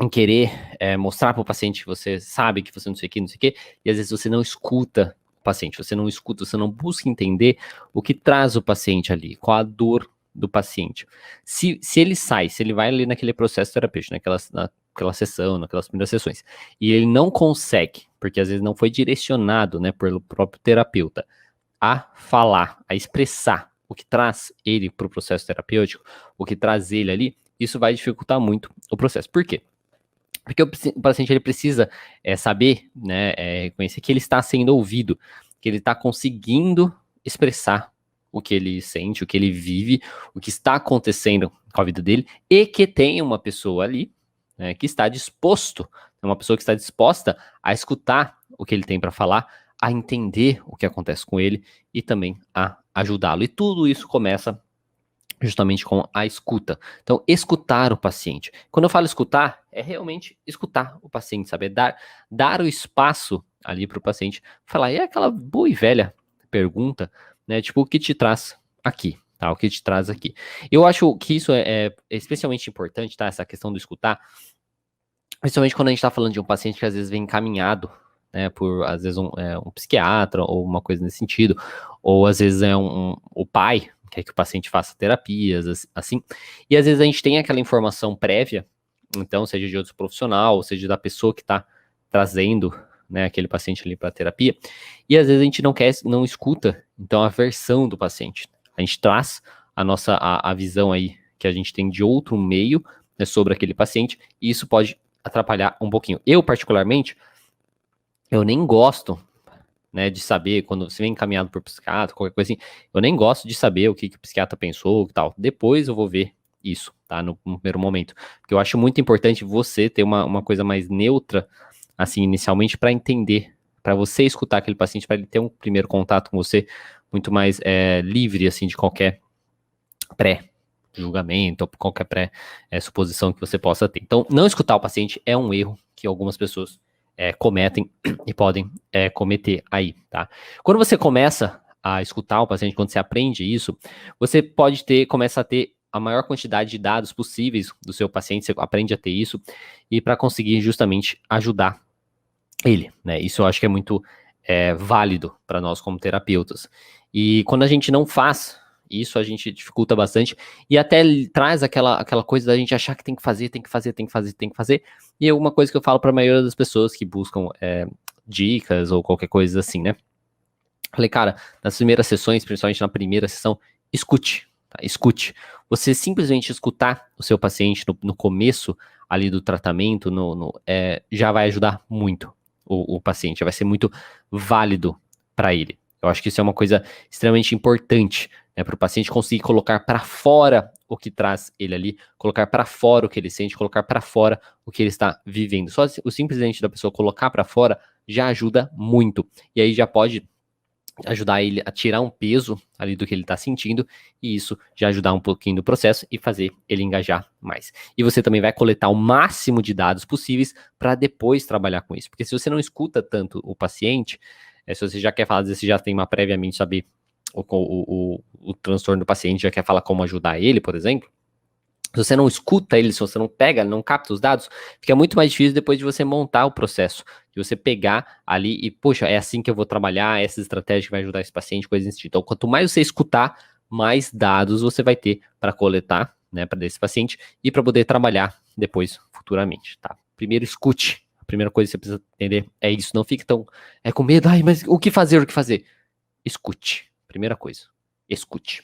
em querer mostrar para o paciente que você sabe que você não sei o que, não sei o que, e às vezes você não escuta o paciente, você não escuta, você não busca entender o que traz o paciente ali, qual a dor do paciente. Se ele sai, se ele vai ali naquele processo terapêutico, naquela sessão, naquelas primeiras sessões, e ele não consegue, porque às vezes não foi direcionado, né, pelo próprio terapeuta, a falar, a expressar o que traz ele para o processo terapêutico, o que traz ele ali, isso vai dificultar muito o processo. Por quê? Porque o paciente ele precisa saber, né, conhecer que ele está sendo ouvido, que ele está conseguindo expressar o que ele sente, o que ele vive, o que está acontecendo com a vida dele, e que tem uma pessoa ali, né, que está disposto, uma pessoa que está disposta a escutar o que ele tem para falar, a entender o que acontece com ele e também a ajudá-lo. E tudo isso começa justamente com a escuta. Então, escutar o paciente. Quando eu falo escutar, é realmente escutar o paciente, sabe? É dar o espaço ali para o paciente falar. E é aquela boa e velha pergunta, né? Tipo, o que te traz aqui? Tá? O que te traz aqui? Eu acho que isso é especialmente importante, tá? Essa questão do escutar, principalmente quando a gente está falando de um paciente que às vezes vem encaminhado, né, por às vezes um psiquiatra ou uma coisa nesse sentido, ou às vezes é o pai quer que o paciente faça terapias, assim, e às vezes a gente tem aquela informação prévia, então seja de outro profissional, seja da pessoa que está trazendo, né, aquele paciente ali para terapia, e às vezes a gente não escuta, então a versão do paciente. A gente traz a visão aí que a gente tem de outro meio, né, sobre aquele paciente, e isso pode atrapalhar um pouquinho. Eu, particularmente, eu nem gosto, né, de saber, quando você vem encaminhado por psiquiatra, qualquer coisa assim, eu nem gosto de saber o que o psiquiatra pensou e tal. Depois eu vou ver isso, tá, no primeiro momento. Porque eu acho muito importante você ter uma coisa mais neutra, assim, inicialmente, para entender, para você escutar aquele paciente, para ele ter um primeiro contato com você muito mais livre, assim, de qualquer pré-julgamento, ou qualquer pré-suposição que você possa ter. Então, não escutar o paciente é um erro que algumas pessoas cometem e podem cometer aí, tá? Quando você começa a escutar o paciente, quando você aprende isso, você começa a ter a maior quantidade de dados possíveis do seu paciente, você aprende a ter isso, e para conseguir justamente ajudar ele, né? Isso eu acho que é muito válido para nós como terapeutas. E quando a gente não faz isso, a gente dificulta bastante e até traz aquela coisa da gente achar que tem que fazer, tem que fazer, tem que fazer, tem que fazer. E é uma coisa que eu falo para a maioria das pessoas que buscam dicas ou qualquer coisa assim, né? Falei, cara, nas primeiras sessões, principalmente na primeira sessão, escute, tá? Escute. Você simplesmente escutar o seu paciente no começo ali do tratamento, já vai ajudar muito o paciente, vai ser muito válido para ele. Eu acho que isso é uma coisa extremamente importante, né, para o paciente conseguir colocar para fora o que traz ele ali, colocar para fora o que ele sente, colocar para fora o que ele está vivendo. Só o simplesmente da pessoa colocar para fora já ajuda muito. E aí já pode ajudar ele a tirar um peso ali do que ele está sentindo, e isso já ajudar um pouquinho do processo e fazer ele engajar mais. E você também vai coletar o máximo de dados possíveis para depois trabalhar com isso, porque se você não escuta tanto o paciente, se você já quer falar, às vezes você já tem uma previamente saber o transtorno do paciente, já quer falar como ajudar ele, por exemplo, se você não escuta ele, se você não pega, não capta os dados, fica muito mais difícil depois de você montar o processo, de você pegar ali e, poxa, é assim que eu vou trabalhar, essa estratégia que vai ajudar esse paciente, coisa desse tipo. Então, quanto mais você escutar, mais dados você vai ter para coletar, né, para esse paciente e para poder trabalhar depois, futuramente, tá? Primeiro, escute. A primeira coisa que você precisa entender é isso. Não fique tão com medo. Ai, mas o que fazer? Escute. Primeira coisa, escute.